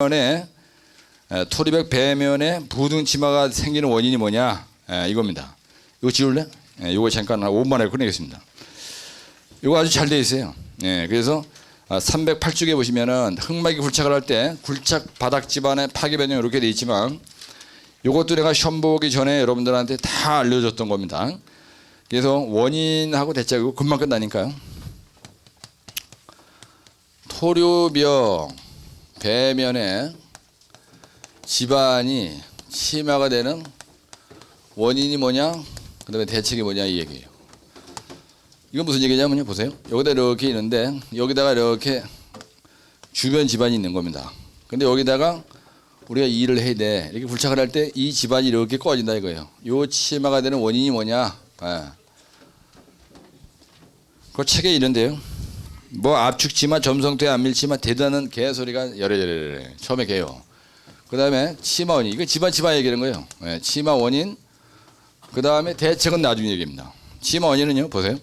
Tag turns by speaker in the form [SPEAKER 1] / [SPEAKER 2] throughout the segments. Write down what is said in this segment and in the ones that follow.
[SPEAKER 1] 배면에 토리백 배면에 부등치마가 생기는 원인이 뭐냐? 이겁니다. 이거 지울래? 이거 잠깐 한 5분 만에 끝내겠습니다. 이거 아주 잘 돼 있어요. 그래서 308쪽에 보시면은 흑막이 굴착을 할 때 굴착 바닥 집안의 파괴 변형 이렇게 돼 있지만 이것도 내가 시험 보기 전에 여러분들한테 다 알려줬던 겁니다. 그래서 원인하고 대책이고 금방 끝나니까요. 토류벽 배면에 집안이 치마가 되는 원인이 뭐냐, 그 다음에 대책이 뭐냐 이 얘기예요. 이건 무슨 얘기냐면요, 보세요. 여기다 이렇게 있는데 여기다가 이렇게 주변 집안이 있는 겁니다. 근데 여기다가 우리가 일을 해야 돼. 이렇게 굴착을 할 때 이 집안이 이렇게 꺼진다 이거예요. 요 치마가 되는 원인이 뭐냐? 그 책에 있는데요. 뭐 압축치마, 점성퇴, 안밀치마, 대단한 개소리가 여래여래. 처음에 개요. 그 다음에 치마 원인. 이거 집안 치마 얘기하는 거예요. 치마 원인. 그 다음에 대책은 나중에 얘기입니다. 치마 원인은요, 보세요.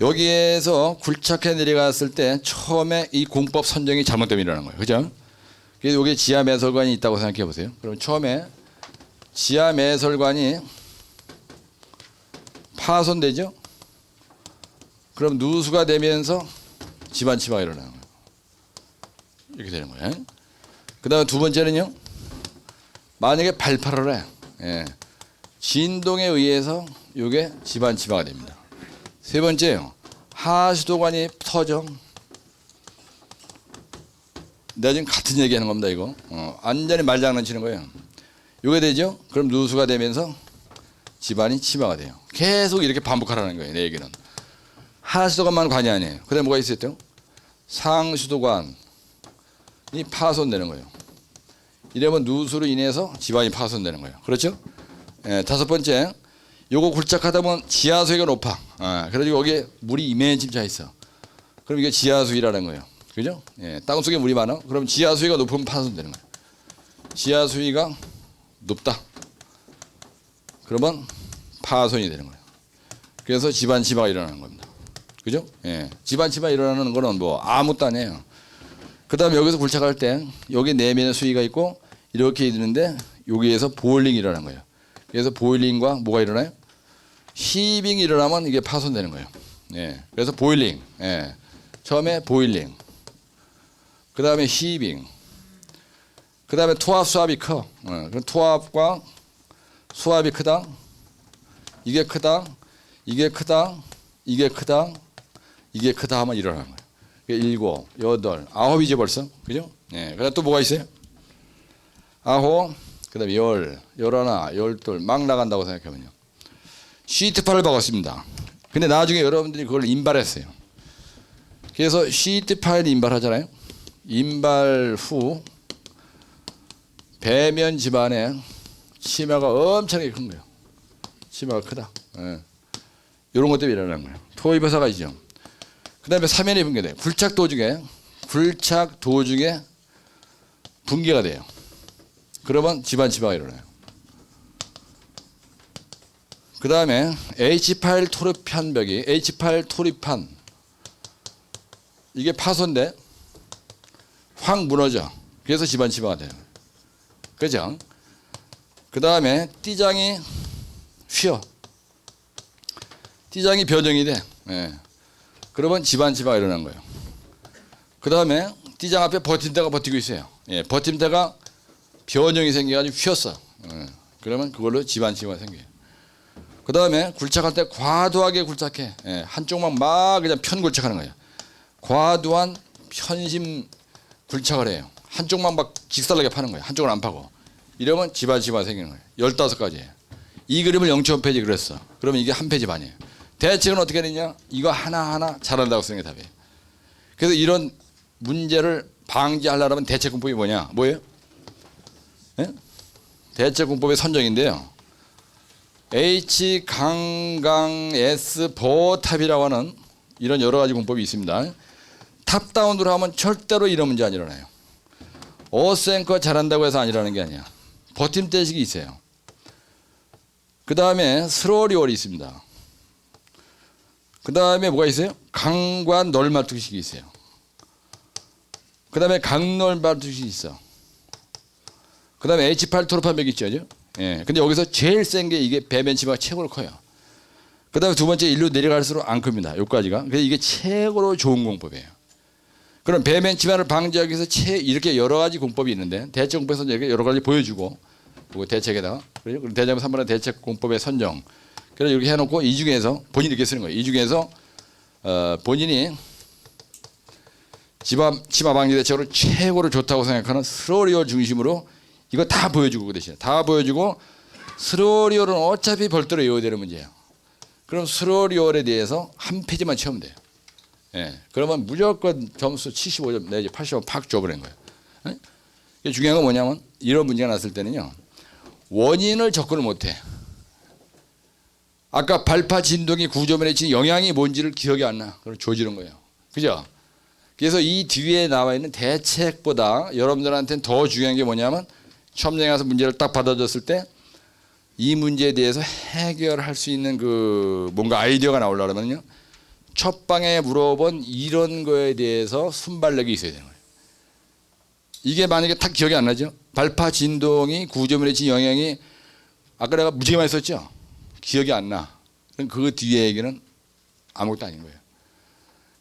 [SPEAKER 1] 여기에서 굴착해 내려갔을 때 처음에 이 공법 선정이 잘못되면 일어나는 거예요. 그죠? 그래서 여기 지하 매설관이 있다고 생각해 보세요. 그럼 처음에 지하 매설관이 파손되죠? 그럼 누수가 되면서 집안 치마가 일어나는 거예요. 이렇게 되는 거예요. 그 다음에 두 번째는요. 만약에 발파를 해. 진동에 의해서 이게 집안 치마가 됩니다. 세 번째요. 하수도관이 터져. 내가 지금 같은 얘기하는 겁니다. 이거 완전히 말장난치는 거예요. 이게 되죠. 그럼 누수가 되면서 집안이 치마가 돼요. 계속 이렇게 반복하라는 거예요. 내 얘기는. 하수도관만 관이 아니에요. 그 다음에 뭐가 있었죠? 상수도관이 파손되는 거예요. 이러면 누수로 인해서 집안이 파손되는 거예요. 그렇죠? 다섯 번째, 요거 굴착하다 보면 지하수위가 높아. 그래서 여기에 물이 이만큼 차 있어. 그럼 이게 지하수위라는 거예요. 그죠? 땅속에 물이 많아. 그럼 지하수위가 높으면 파손되는 거예요. 지하수위가 높다. 그러면 파손이 되는 거예요. 그래서 집안 치마가 일어나는 겁니다. 그죠? 집안 치마 일어나는 거는 뭐 아무것도 아니에요. 그 다음에 여기서 굴착할 때 여기 내면에 수위가 있고 이렇게 있는데 여기에서 보일링이 일어나는 거예요. 그래서 보일링과 뭐가 일어나요? 히빙이 일어나면 이게 파손되는 거예요. 그래서 보일링. 처음에 보일링. 그 다음에 히빙. 그 다음에 토합 수압이 커. 그럼 토합과 수압이 크다. 이게 크다. 이게 크다. 이게 크다. 이게 크다 하면 일어나는 거예요. 7, 8, 9이죠 벌써. 그죠? 그 다음 또 뭐가 있어요? 9, 그 다음에 10, 11, 12, 막 나간다고 생각하면요. 시트파를 박았습니다. 근데 나중에 여러분들이 그걸 인발했어요. 그래서 시트파를 인발하잖아요. 인발 후 배면 집안에 치마가 엄청나게 큰 거예요. 치마가 크다. 이런 것 때문에 일어나는 거예요. 토입회사가 있죠. 그 다음에 사면이 붕괴돼요. 굴착 도중에 붕괴가 돼요. 그러면 집안 치마가 일어나요. 그 다음에 H8 토립판벽이 H8 토립판 이게 파손돼 확 무너져. 그래서 집안 치마가 돼요. 그죠? 그 다음에 띠장이 휘어. 띠장이 변형이 돼. 그러면 집안 치마가 일어난 거예요. 그 다음에 띠장 앞에 버팀대가 버티고 있어요. 버팀대가 변형이 생겨가지고 휘었어. 그러면 그걸로 집안 치마가 생겨요. 그 다음에 굴착할 때 과도하게 굴착해. 한쪽만 막 그냥 편 굴착하는 거예요. 과도한 편심 굴착을 해요. 한쪽만 막 직살나게 파는 거예요. 한쪽은 안 파고. 이러면 집안 치마가 생기는 거예요. 15가지예요. 이 그림을 0.5페이지 그렸어. 그러면 이게 한 페이지 반이에요. 대책은 어떻게 되냐? 이거 하나하나 잘한다고 쓰는 게 답이에요. 그래서 이런 문제를 방지하려면 대책공법이 뭐냐? 뭐예요? 대책공법의 선정인데요. H 강강 S 보탑이라고 하는 이런 여러 가지 공법이 있습니다. 탑다운으로 하면 절대로 이런 문제 안 일어나요. 어센커 잘한다고 해서 안 일어나는 게 아니야. 버팀대식이 있어요. 그 다음에 스로리월이 있습니다. 그 다음에 뭐가 있어요? 강관 널말뚝식이 있어요. 그 다음에 강널말뚝식이 있어. 그다음에 H8 토르파맥 있죠, 예. 근데 여기서 제일 센 게 이게 배면치마가 최고로 커요. 그다음에 두 번째 일로 내려갈수록 안 큽니다. 여기까지가. 그래서 이게 최고로 좋은 공법이에요. 그럼 배면치마를 방지하기 위해서 이렇게 여러 가지 공법이 있는데 대책 공법에서 이렇게 여러 가지 보여주고 그리고 대책에다가 그리고 대자보 3번의 대책 공법의 선정. 그래서 이렇게 해놓고 이 중에서 본인이 이렇게 쓰는 거예요. 이 중에서 본인이 치마 방지 대책으로 최고로 좋다고 생각하는 스로리오 중심으로 이거 다 보여주고 그 대신에 다 보여주고 스로리오는 어차피 별도로 외워야 되는 문제예요. 그럼 스로리오에 대해서 한 페이지만 채우면 돼요. 예, 그러면 무조건 점수 75점 내지 80점 팍 줘버린 거예요. 예? 이게 중요한 건 뭐냐면 이런 문제가 났을 때는요. 원인을 접근을 못해. 아까 발파 진동이 구조면에 미친 영향이 뭔지를 기억이 안 나. 그럼 조지는 거예요. 그죠? 그래서 이 뒤에 나와 있는 대책보다 여러분들한테는 더 중요한 게 뭐냐면 시험장에 가서 문제를 딱 받아줬을 때 이 문제에 대해서 해결할 수 있는 그 뭔가 아이디어가 나오려면요. 첫 방에 물어본 이런 거에 대해서 순발력이 있어야 되는 거예요. 이게 만약에 딱 기억이 안 나죠? 발파 진동이 구조물에 미친 영향이 아까 내가 무지개 많이 썼죠? 기억이 안 나. 그럼 그 뒤에 얘기는 아무것도 아닌 거예요.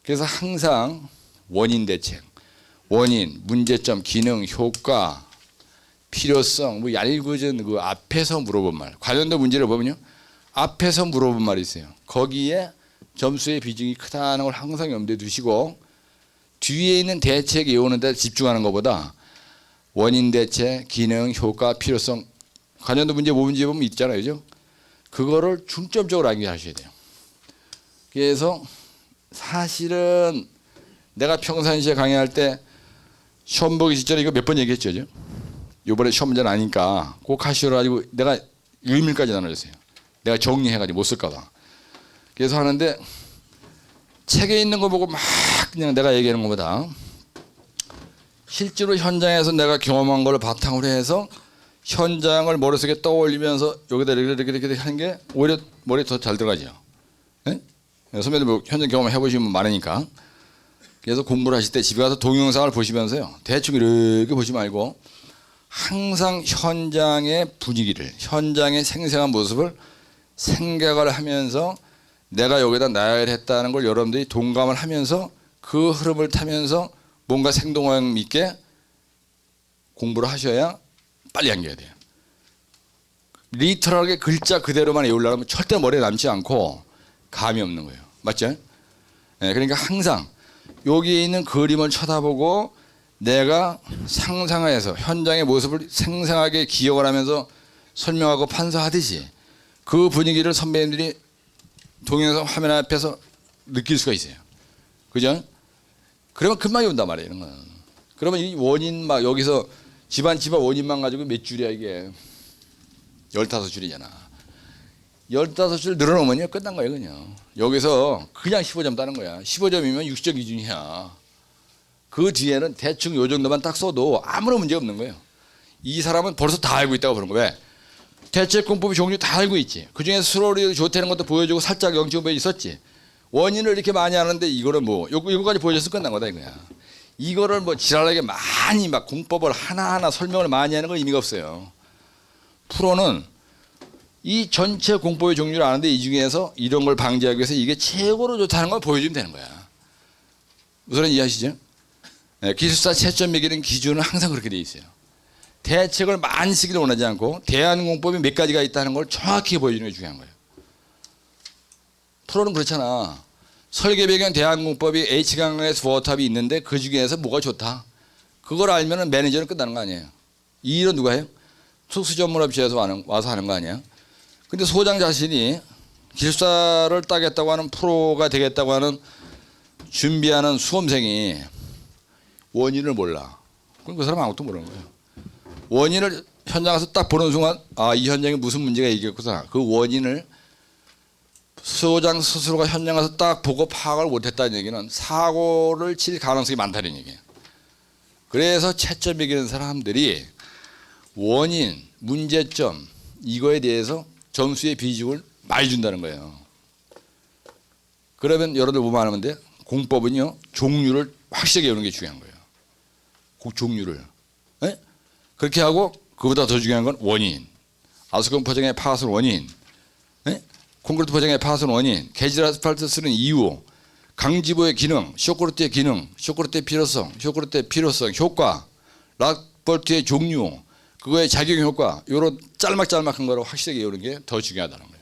[SPEAKER 1] 그래서 항상 원인 대책, 원인, 문제점, 기능, 효과, 필요성, 뭐 얄궂은 그 앞에서 물어본 말. 관련된 문제를 보면요. 앞에서 물어본 말이 있어요. 거기에 점수의 비중이 크다는 걸 항상 염두에 두시고 뒤에 있는 대책 외우는 데 집중하는 것보다 원인 대책, 기능, 효과, 필요성 관련된 문제 뭐 문제 보면 있잖아요. 그죠? 그거를 중점적으로 암기하셔야 돼요. 그래서 사실은 내가 평상시에 강의할 때 시험 보기 직전에 이거 몇 번 얘기했죠. 그죠? 이번에 시험 문제는 아니까 꼭 하시오라 가지고 내가 일밀까지 나눠줬어요. 내가 정리해가지고 못 쓸까 봐. 그래서 하는데 책에 있는 거 보고 막 그냥 내가 얘기하는 것보다 실제로 현장에서 내가 경험한 걸 바탕으로 해서 현장을 머릿속에 떠올리면서 여기다 이렇게 하는 게 오히려 머리에 더 잘 들어가죠. 네? 선배들 뭐 현장 경험 해보시면 분 많으니까. 그래서 공부를 하실 때 집에 가서 동영상을 보시면서요. 대충 이렇게 보지 말고 항상 현장의 분위기를, 현장의 생생한 모습을 생각을 하면서 내가 여기다 나열했다는 걸 여러분들이 동감을 하면서 그 흐름을 타면서 뭔가 생동감 있게 공부를 하셔야 빨리 암기해야 돼요. 리터럴하게 글자 그대로만 외우려면 절대 머리에 남지 않고 감이 없는 거예요. 맞죠? 네, 그러니까 항상 여기 있는 그림을 쳐다보고 내가 상상해서 현장의 모습을 생생하게 기억을 하면서 설명하고 판사하듯이 그 분위기를 선배님들이 동영상 화면 앞에서 느낄 수가 있어요. 그죠? 그러면 금방 온단 말이에요. 이런 건. 그러면 이 원인 막 여기서 집안 원인만 가지고 몇 줄이야 이게. 15줄이잖아. 15줄 늘어놓으면요 끝난 거예요 그냥. 여기서 그냥 15점 따는 거야. 15점이면 60점 기준이야. 그 뒤에는 대충 요 정도만 딱 써도 아무런 문제 없는 거예요. 이 사람은 벌써 다 알고 있다고 그러는 거예요. 왜? 대책공법의 종류 다 알고 있지. 그중에 스로리 좋다는 것도 보여주고 살짝 영지공법이 있었지. 원인을 이렇게 많이 하는데 이거는 뭐 요거까지 보여줘서 끝난 거다 이거야. 이거를 뭐 지랄하게 많이 막 공법을 하나하나 설명을 많이 하는 건 의미가 없어요. 프로는 이 전체 공법의 종류를 아는데 이 중에서 이런 걸 방지하기 위해서 이게 최고로 좋다는 걸 보여주면 되는 거야. 무슨 이해하시죠? 네, 기술사 채점 매기는 기준은 항상 그렇게 돼 있어요. 대책을 많이 쓰기를 원하지 않고 대안공법이 몇 가지가 있다는 걸 정확히 보여주는 게 중요한 거예요. 프로는 그렇잖아. 설계 배경 대안공법이 H강에서 워탑이 있는데 그 중에서 뭐가 좋다. 그걸 알면 매니저는 끝나는 거 아니에요. 이 일은 누가 해요? 특수전문업체에서 와서 하는 거 아니에요. 근데 소장 자신이 기술사를 따겠다고 하는 프로가 되겠다고 하는 준비하는 수험생이 원인을 몰라. 그럼 그 사람은 아무것도 모르는 거예요. 원인을 현장 가서 딱 보는 순간 아, 이 현장에 무슨 문제가 있겠구나. 그 원인을 소장 스스로가 현장 가서 딱 보고 파악을 못했다는 얘기는 사고를 칠 가능성이 많다는 얘기예요. 그래서 채점 매기는 사람들이 원인, 문제점 이거에 대해서 점수의 비중을 많이 준다는 거예요. 그러면 여러분들 뭐만 하면 돼? 공법은요 종류를 확실하게 외우는 게 중요한 거예요. 그 종류를. 네? 그렇게 하고 그보다 더 중요한 건 원인. 아스콘 포장의 파손 원인, 예? 콘크리트 포장의 파손 원인, 개질 아스팔트 쓰는 이유, 강지보의 기능, 쇼크루트의 기능, 쇼크루트의 필요성, 효과, 락볼트의 종류, 그거의 작용 효과, 이런 짤막짤막한 거를 확실하게 외우는 게 더 중요하다는 거예요.